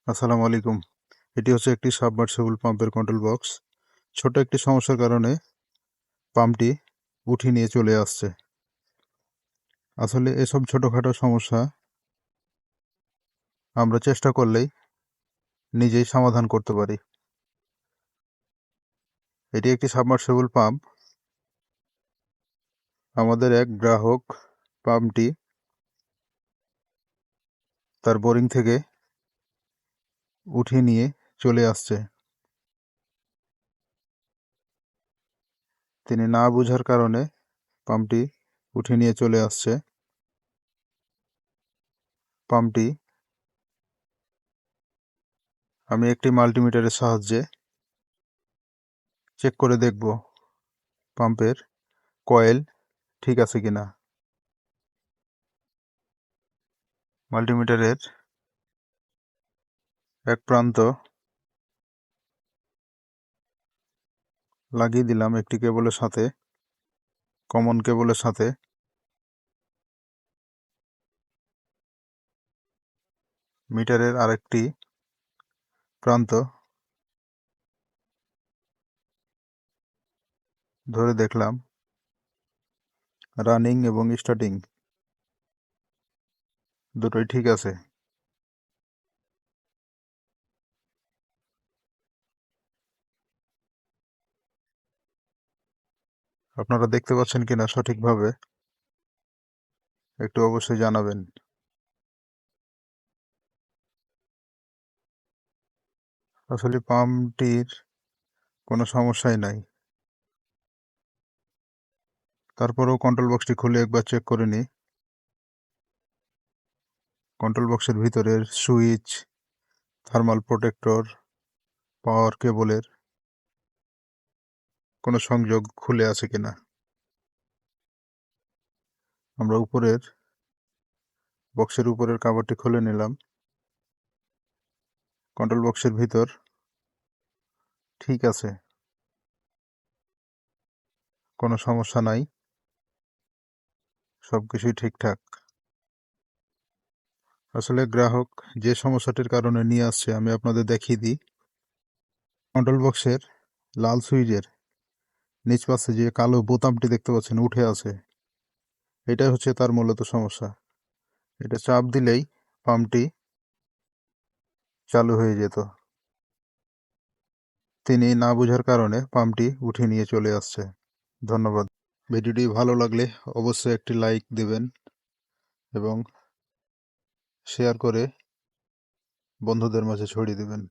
আসসালামু আলাইকুম। এটি হচ্ছে একটি সাবমার্সিবল পাম্পের কন্ট্রোল বক্স। ছোট একটি সমস্যার কারণে পাম্পটি উঠিয়ে নিয়ে চলে আসছে। আসলে এসব ছোটখাটো সমস্যা আমরা চেষ্টা করলেই নিজেই সমাধান করতে পারি। এটি একটি সাবমার্সিবল পাম্প। আমাদের এক গ্রাহক পাম্পটি তার বোরিং থেকে উঠিয়ে নিয়ে চলে আসছে। তিনি না বোঝার কারণে পাম্পটি উঠিয়ে নিয়ে চলে আসছে। পাম্পটি আমি একটি মাল্টিমিটারের সাহায্যে চেক করে দেখব পাম্পের কয়েল ঠিক আছে কিনা। মাল্টিমিটারের এক প্রান্ত লাগিয়ে দিলাম একটি কেবলের সাথে, কমন কেবলের সাথে। মিটারের আরেকটি প্রান্ত ধরে দেখলাম রানিং এবং স্টার্টিং দুটোই ঠিক আছে। আপনারা দেখতে পাচ্ছেন কিনা সঠিকভাবে একটু অবশ্যই জানাবেন। আসলে পাম্পটির কোনো সমস্যাই নাই, তারপরেও কন্ট্রোল বক্সটি খুলে একবার চেক করে নিই। কন্ট্রোল বক্সের ভিতরের সুইচ, থার্মাল প্রোটেক্টর, পাওয়ার কেবলের কোনো সংযোগ খুলে আছে কিনা। আমরা বক্সের উপরের কাভারটি খুলে নিলাম। কন্ট্রোল বক্সের ভিতর ঠিক আছে, কোনো সমস্যা নাই, সবকিছুই ঠিকঠাক। আসলে গ্রাহক যে সমস্যাটির কারণে নিয়ে আসছে আমি আপনাদের দেখিয়ে দিই। কন্ট্রোল বক্সের লাল সুইচের নিচ পাশে যে কালো বোতামটি দেখতে পাচ্ছেন উঠে আছে, এটাই হচ্ছে তার মূলত সমস্যা। এটা চাপ দিলেই পাম্পটি চালু হয়ে যেত। তিনি না বোঝার কারণে পাম্পটি উঠিয়ে নিয়ে চলে আসছে। ধন্যবাদ। ভিডিওটি ভালো লাগলে অবশ্যই একটি লাইক দেবেন এবং শেয়ার করে বন্ধুদের মাঝে ছড়িয়ে দেবেন।